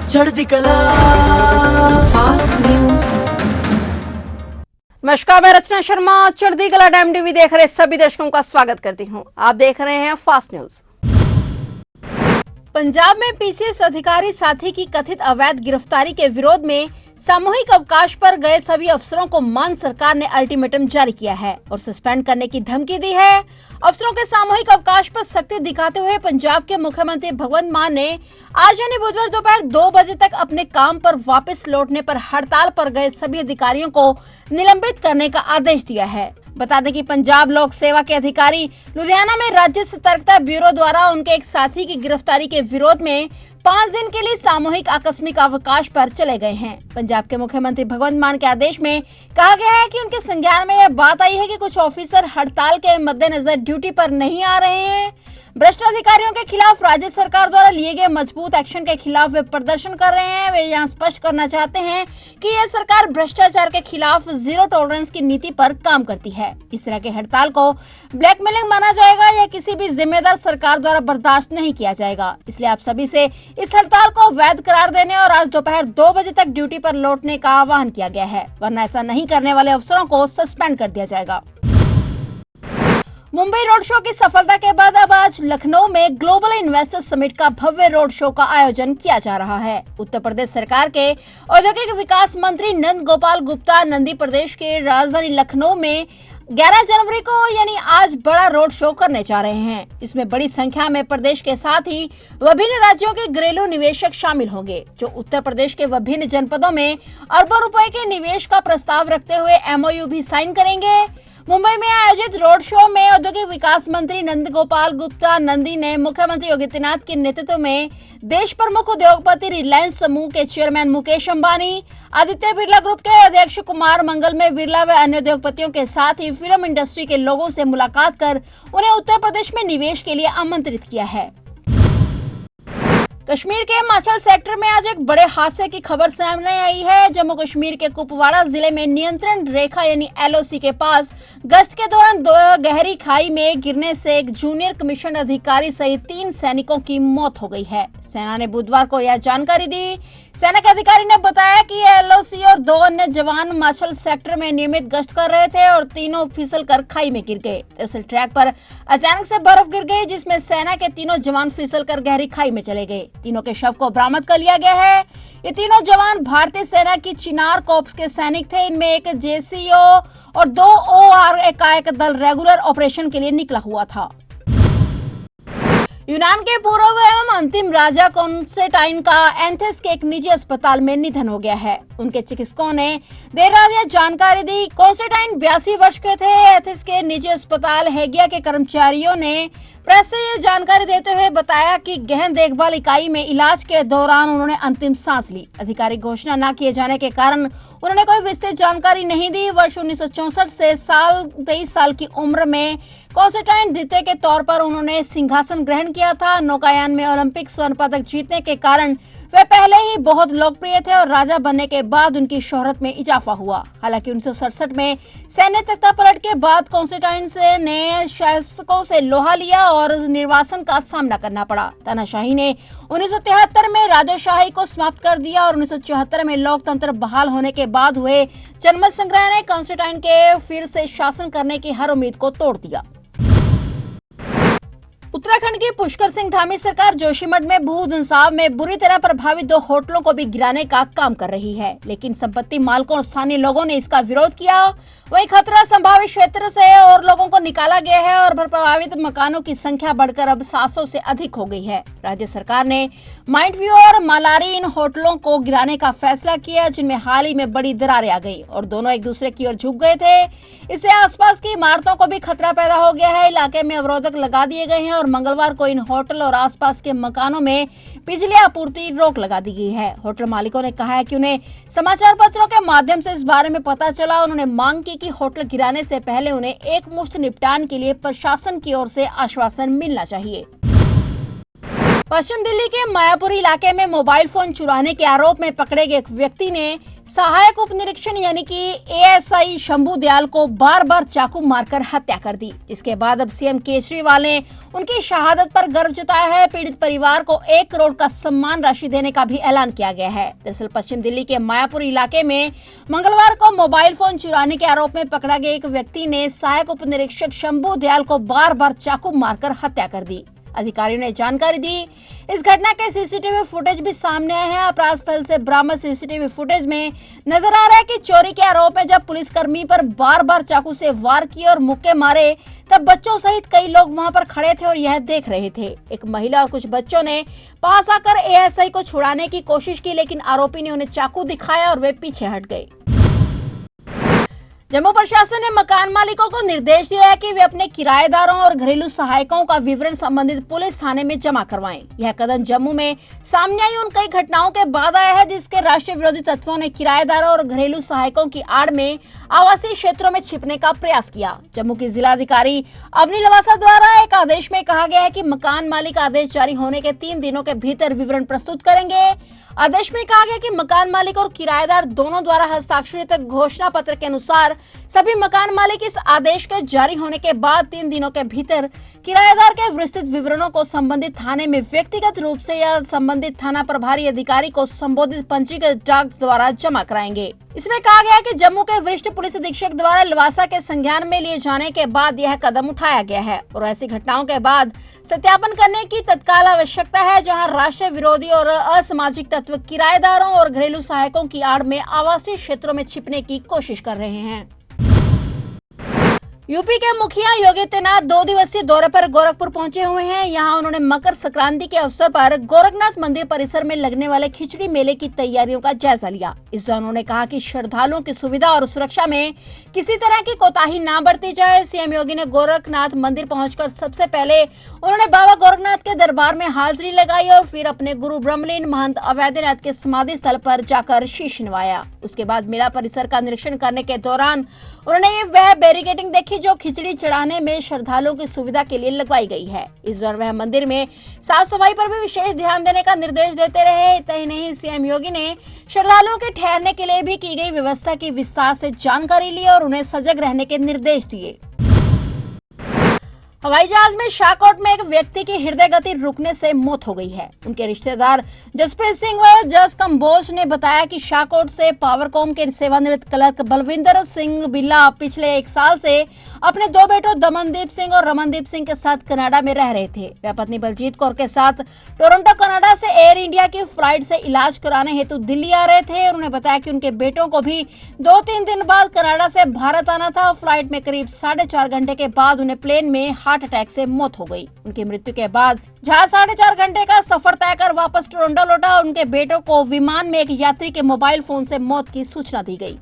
चढ़ती कला fast news. नमस्कार, मैं रचना शर्मा चढ़ती कला टाइम टीवी देख रहे सभी दर्शकों का स्वागत करती हूं। आप देख रहे हैं फास्ट न्यूज। पंजाब में पीसीएस अधिकारी साथी की कथित अवैध गिरफ्तारी के विरोध में सामूहिक अवकाश पर गए सभी अफसरों को मान सरकार ने अल्टीमेटम जारी किया है और सस्पेंड करने की धमकी दी है। अफसरों के सामूहिक अवकाश पर सख्ती दिखाते हुए पंजाब के मुख्यमंत्री भगवंत मान ने आज यानी बुधवार दोपहर 2 बजे तक अपने काम पर वापस लौटने पर हड़ताल पर गए सभी अधिकारियों को निलंबित करने का आदेश दिया है। बता दें कि पंजाब लोक सेवा के अधिकारी लुधियाना में राज्य सतर्कता ब्यूरो द्वारा उनके एक साथी की गिरफ्तारी के विरोध में 5 दिन के लिए सामूहिक आकस्मिक अवकाश पर चले गए हैं। पंजाब के मुख्यमंत्री भगवंत मान के आदेश में कहा गया है कि उनके संज्ञान में यह बात आई है कि कुछ ऑफिसर हड़ताल के मद्देनजर ड्यूटी पर नहीं आ रहे हैं। भ्रष्ट अधिकारियों के खिलाफ राज्य सरकार द्वारा लिए गए मजबूत एक्शन के खिलाफ वे प्रदर्शन कर रहे हैं। वे यहाँ स्पष्ट करना चाहते हैं कि यह सरकार भ्रष्टाचार के खिलाफ जीरो टॉलरेंस की नीति पर काम करती है। इस तरह के हड़ताल को ब्लैकमेलिंग माना जाएगा या किसी भी जिम्मेदार सरकार द्वारा बर्दाश्त नहीं किया जाएगा। इसलिए आप सभी से इस हड़ताल को वैध करार देने और आज दोपहर 2 बजे तक ड्यूटी पर लौटने का आह्वान किया गया है, वरना ऐसा नहीं करने वाले अफसरों को सस्पेंड कर दिया जाएगा। मुंबई रोड शो की सफलता के बाद अब आज लखनऊ में ग्लोबल इन्वेस्टर समिट का भव्य रोड शो का आयोजन किया जा रहा है। उत्तर प्रदेश सरकार के औद्योगिक विकास मंत्री नंद गोपाल गुप्ता नंदी प्रदेश के राजधानी लखनऊ में 11 जनवरी को यानी आज बड़ा रोड शो करने जा रहे हैं। इसमें बड़ी संख्या में प्रदेश के साथ ही विभिन्न राज्यों के घरेलू निवेशक शामिल होंगे, जो उत्तर प्रदेश के विभिन्न जनपदों में अरबों रुपए के निवेश का प्रस्ताव रखते हुए MOU भी साइन करेंगे। मुंबई में आयोजित रोड शो में औद्योगिक विकास मंत्री नंद गोपाल गुप्ता नंदी ने मुख्यमंत्री योगी आदित्यनाथ के नेतृत्व में देश प्रमुख उद्योगपति रिलायंस समूह के चेयरमैन मुकेश अंबानी, आदित्य बिरला ग्रुप के अध्यक्ष कुमार मंगलमय बिरला व अन्य उद्योगपतियों के साथ ही फिल्म इंडस्ट्री के लोगों से मुलाकात कर उन्हें उत्तर प्रदेश में निवेश के लिए आमंत्रित किया है। कश्मीर के हिमाचल सेक्टर में आज एक बड़े हादसे की खबर सामने आई है। जम्मू कश्मीर के कुपवाड़ा जिले में नियंत्रण रेखा यानी LOC के पास गश्त के दौरान गहरी खाई में गिरने से एक जूनियर कमीशन अधिकारी सहित 3 सैनिकों की मौत हो गई है। सेना ने बुधवार को यह जानकारी दी। सेना के अधिकारी ने बताया कि LOC और 2 अन्य जवान हिमाचल सेक्टर में नियमित गश्त कर रहे थे और तीनों फिसल कर खाई में गिर गए। इस ट्रैक पर अचानक से बर्फ गिर गई, जिसमें सेना के तीनों जवान फिसल कर गहरी खाई में चले गए। तीनों के शव को बरामद कर लिया गया है। ये तीनों जवान भारतीय सेना की चिनार कॉर्प्स के सैनिक थे। इनमें एक JCO और 2 OR एकाएक दल रेगुलर ऑपरेशन के लिए निकला हुआ था। यूनान के पूर्व एवं अंतिम राजा कॉन्स्टेंटाइन का एथेंस के एक निजी अस्पताल में निधन हो गया है। उनके चिकित्सकों ने देर रात यह जानकारी दी। कॉन्स्टेंटाइन 82 वर्ष के थे। एथेंस के निजी अस्पताल हेगिया के कर्मचारियों ने प्रेस से यह जानकारी देते हुए बताया कि गहन देखभाल इकाई में इलाज के दौरान उन्होंने अंतिम सांस ली। आधिकारिक घोषणा न किए जाने के कारण उन्होंने कोई विस्तृत जानकारी नहीं दी। वर्ष 1964 से 23 साल की उम्र में कॉन्स्टेंटाइन द्वितीय के तौर पर उन्होंने सिंहासन ग्रहण किया था। नौकायान में ओलंपिक स्वर्ण पदक जीतने के कारण वे पहले ही बहुत लोकप्रिय थे और राजा बनने के बाद उनकी शोहरत में इजाफा हुआ। हालांकि 1967 में सैन्य तख्तापलट के बाद कॉन्स्टेंटाइन ने शासकों से लोहा लिया और निर्वासन का सामना करना पड़ा। तानाशाही ने 1973 में राजशाही को समाप्त कर दिया और 1974 में लोकतंत्र बहाल होने के बाद हुए जनमत संग्रह ने कॉन्स्टेंटाइन के फिर से शासन करने की हर उम्मीद को तोड़ दिया। उत्तराखंड की पुष्कर सिंह धामी सरकार जोशीमठ में भू हिंसाव में बुरी तरह प्रभावित 2 होटलों को भी गिराने का काम कर रही है, लेकिन संपत्ति मालकों और स्थानीय लोगों ने इसका विरोध किया। वहीं खतरा संभावित क्षेत्र से और लोगों को निकाला गया है और प्रभावित मकानों की संख्या बढ़कर अब 700 से अधिक हो गई है। राज्य सरकार ने माइंड व्यू और मालारी इन होटलों को गिराने का फैसला किया, जिनमें हाल ही में बड़ी दरारें आ गई और दोनों एक दूसरे की ओर झुक गए थे। इससे आसपास की इमारतों को भी खतरा पैदा हो गया है। इलाके में अवरोधक लगा दिए गए हैं और मंगलवार को इन होटल और आसपास के मकानों में बिजली आपूर्ति रोक लगा दी गई है। होटल मालिकों ने कहा है कि उन्हें समाचार पत्रों के माध्यम से इस बारे में पता चला। उन्होंने मांग की कि होटल गिराने से पहले उन्हें एकमुश्त निपटान के लिए प्रशासन की ओर से आश्वासन मिलना चाहिए। पश्चिम दिल्ली के मायापुरी इलाके में मोबाइल फोन चुराने के आरोप में पकड़े गए एक व्यक्ति ने सहायक उप निरीक्षक यानी कि एएसआई शंभू दयाल को बार बार चाकू मारकर हत्या कर दी। इसके बाद अब सीएम केजरीवाल ने उनकी शहादत पर गर्व जताया है। पीड़ित परिवार को 1 करोड़ का सम्मान राशि देने का भी ऐलान किया गया है। दरअसल पश्चिम दिल्ली के मायापुरी इलाके में मंगलवार को मोबाइल फोन चुराने के आरोप में पकड़ा गया एक व्यक्ति ने सहायक उप निरीक्षक शंभू दयाल को बार बार चाकू मारकर हत्या कर दी। अधिकारियों ने जानकारी दी। इस घटना के सीसीटीवी फुटेज भी सामने आए हैं। अपराध स्थल से बरामद सीसीटीवी फुटेज में नजर आ रहा है कि चोरी के आरोप में जब पुलिसकर्मी पर बार बार चाकू से वार किए और मुक्के मारे, तब बच्चों सहित कई लोग वहां पर खड़े थे और यह देख रहे थे। एक महिला और कुछ बच्चों ने पास आकर एएसआई को छुड़ाने की कोशिश की, लेकिन आरोपी ने उन्हें चाकू दिखाया और वे पीछे हट गए। जम्मू प्रशासन ने मकान मालिकों को निर्देश दिया है कि वे अपने किराएदारों और घरेलू सहायकों का विवरण संबंधित पुलिस थाने में जमा करवाएं। यह कदम जम्मू में सामने आई उन कई घटनाओं के बाद आया है जिसके राष्ट्रीय विरोधी तत्वों ने किराएदारों और घरेलू सहायकों की आड़ में आवासीय क्षेत्रों में छिपने का प्रयास किया। जम्मू की जिलाधिकारी अवनी लवासा द्वारा एक आदेश में कहा गया है कि मकान मालिक आदेश जारी होने के 3 दिनों के भीतर विवरण प्रस्तुत करेंगे। आदेश में कहा गया कि मकान मालिक और किराएदार दोनों द्वारा हस्ताक्षरित घोषणा पत्र के अनुसार सभी मकान मालिक इस आदेश के जारी होने के बाद 3 दिनों के भीतर किराएदार के विस्तृत विवरणों को संबंधित थाने में व्यक्तिगत रूप से या संबंधित थाना प्रभारी अधिकारी को संबोधित पंजीकृत डाक द्वारा जमा कराएंगे। इसमें कहा गया कि जम्मू के वरिष्ठ पुलिस अधीक्षक द्वारा लवासा के संज्ञान में लिए जाने के बाद यह कदम उठाया गया है और ऐसी घटनाओं के बाद सत्यापन करने की तत्काल आवश्यकता है, जहां राष्ट्र विरोधी और असामाजिक तत्व किराएदारों और घरेलू सहायकों की आड़ में आवासीय क्षेत्रों में छिपने की कोशिश कर रहे हैं। यूपी के मुखिया योगी आदित्यनाथ 2 दिवसीय दौरे पर गोरखपुर पहुंचे हुए हैं। यहां उन्होंने मकर संक्रांति के अवसर पर गोरखनाथ मंदिर परिसर में लगने वाले खिचड़ी मेले की तैयारियों का जायजा लिया। इस दौरान उन्होंने कहा कि श्रद्धालुओं की सुविधा और सुरक्षा में किसी तरह की कोताही न बरती जाए। सीएम योगी ने गोरखनाथ मंदिर पहुंचकर सबसे पहले उन्होंने बाबा गोरखनाथ के दरबार में हाजिरी लगाई और फिर अपने गुरु ब्रह्मलीन महंत अवैधनाथ के समाधि स्थल पर जाकर शीश नवाया। उसके बाद मेला परिसर का निरीक्षण करने के दौरान उन्होंने वह बैरिकेडिंग देखी जो खिचड़ी चढ़ाने में श्रद्धालुओं की सुविधा के लिए लगवाई गई है। इस दौरान वह मंदिर में साफ सफाई पर भी विशेष ध्यान देने का निर्देश देते रहे। इतना ही नहीं, सीएम योगी ने श्रद्धालुओं के ठहरने के लिए भी की गई व्यवस्था की विस्तार से जानकारी ली और उन्हें सजग रहने के निर्देश दिए। हवाई जहाज में शाकोट में एक व्यक्ति की हृदय गति रुकने से मौत हो गई है। उनके रिश्तेदार जसप्रीत सिंह व जस कंबोज ने बताया कि शाकोट से पावरकॉम के सेवानिवृत्त क्लर्क बलविंदर सिंह बिल्ला पिछले 1 साल से अपने 2 बेटों दमनदीप सिंह और रमनदीप सिंह के साथ कनाडा में रह रहे थे। वह पत्नी बलजीत कौर के साथ टोरंटो कनाडा से एयर इंडिया की फ्लाइट से इलाज कराने हेतु दिल्ली आ रहे थे। उन्होंने बताया कि उनके बेटों को भी 2-3 दिन बाद कनाडा से भारत आना था। फ्लाइट में करीब 4.5 घंटे के बाद उन्हें प्लेन में हार्ट अटैक से मौत हो गई। उनकी मृत्यु के बाद जहां 4.5 घंटे का सफर तय कर वापस टोरंटो लौटा, उनके बेटों को विमान में एक यात्री के मोबाइल फोन से मौत की सूचना दी गई।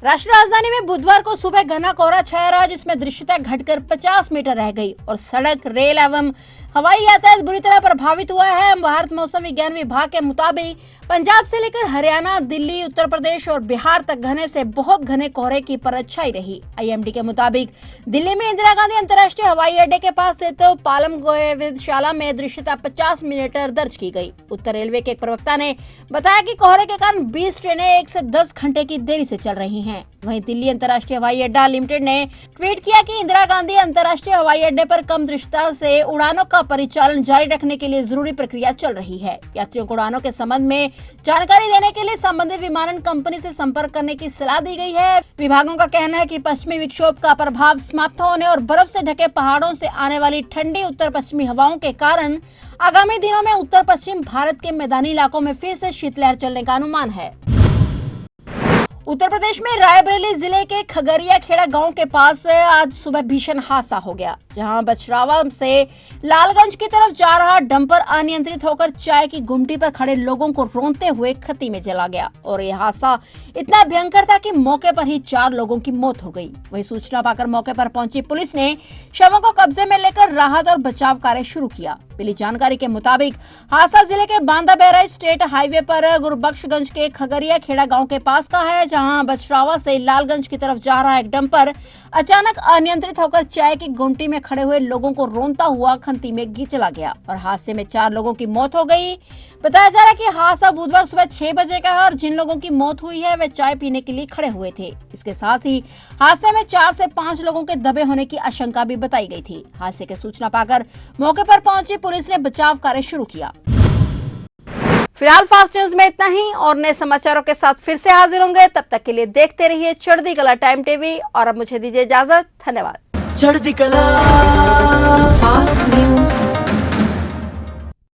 राष्ट्रीय राजधानी में बुधवार को सुबह घना कोहरा छाया रहा, जिसमें दृश्यता घटकर 50 मीटर रह गई और सड़क, रेल एवं हवाई यातायात बुरी तरह प्रभावित हुआ है। भारत मौसम विज्ञान विभाग के मुताबिक पंजाब से लेकर हरियाणा, दिल्ली, उत्तर प्रदेश और बिहार तक घने से बहुत घने कोहरे की परत छाई रही। आईएमडी के मुताबिक दिल्ली में इंदिरा गांधी अंतर्राष्ट्रीय हवाई अड्डे के पास स्थित पालम वेधशाला में दृश्यता 50 मीटर दर्ज की गई। उत्तर रेलवे के एक प्रवक्ता ने बताया कि कोहरे के कारण 20 ट्रेनें 1 से 10 घंटे की देरी से चल रही हैं। वहीं दिल्ली अंतर्राष्ट्रीय हवाई अड्डा लिमिटेड ने ट्वीट किया कि इंदिरा गांधी अंतर्राष्ट्रीय हवाई अड्डे पर कम दृश्यता से उड़ानों का परिचालन जारी रखने के लिए जरूरी प्रक्रिया चल रही है। यात्रियों को उड़ानों के संबंध में जानकारी देने के लिए संबंधित विमानन कंपनी से संपर्क करने की सलाह दी गई है। विभागों का कहना है कि पश्चिमी विक्षोभ का प्रभाव समाप्त होने और बर्फ से ढके पहाड़ों से आने वाली ठंडी उत्तर पश्चिमी हवाओं के कारण आगामी दिनों में उत्तर पश्चिम भारत के मैदानी इलाकों में फिर से शीतलहर चलने का अनुमान है। उत्तर प्रदेश में रायबरेली जिले के खगरिया खेड़ा गांव के पास आज सुबह भीषण हादसा हो गया, जहां बछरावा से लालगंज की तरफ जा रहा डंपर अनियंत्रित होकर चाय की गुमटी पर खड़े लोगों को रौंदते हुए खत्ती में जला गया और यह हादसा इतना भयंकर था कि मौके पर ही 4 लोगों की मौत हो गई। वहीं सूचना पाकर मौके पर पहुंची पुलिस ने शवों को कब्जे में लेकर राहत और बचाव कार्य शुरू किया। मिली जानकारी के मुताबिक हादसा जिले के बांदा बहराइच स्टेट हाईवे पर गुरबख्शगंज के खगरिया खेड़ा गाँव के पास का है, जहां बछरावा से लालगंज की तरफ जा रहा एक डंपर अचानक अनियंत्रित होकर चाय की गुमटी में खड़े हुए लोगों को रोनता हुआ खंती में चला गया और हादसे में 4 लोगों की मौत हो गई। बताया जा रहा है कि हादसा बुधवार सुबह 6 बजे का है और जिन लोगों की मौत हुई है वे चाय पीने के लिए खड़े हुए थे। इसके साथ ही हादसे में 4 से 5 लोगों के दबे होने की आशंका भी बताई गई थी। हादसे की सूचना पाकर मौके पर पहुंची पुलिस ने बचाव कार्य शुरू किया। फिलहाल फास्ट न्यूज में इतना ही और नए समाचारों के साथ फिर से हाजिर होंगे। तब तक के लिए देखते रहिए चढ़ती कला टाइम टीवी और अब मुझे दीजिए इजाजत। धन्यवाद। चढ़ती कला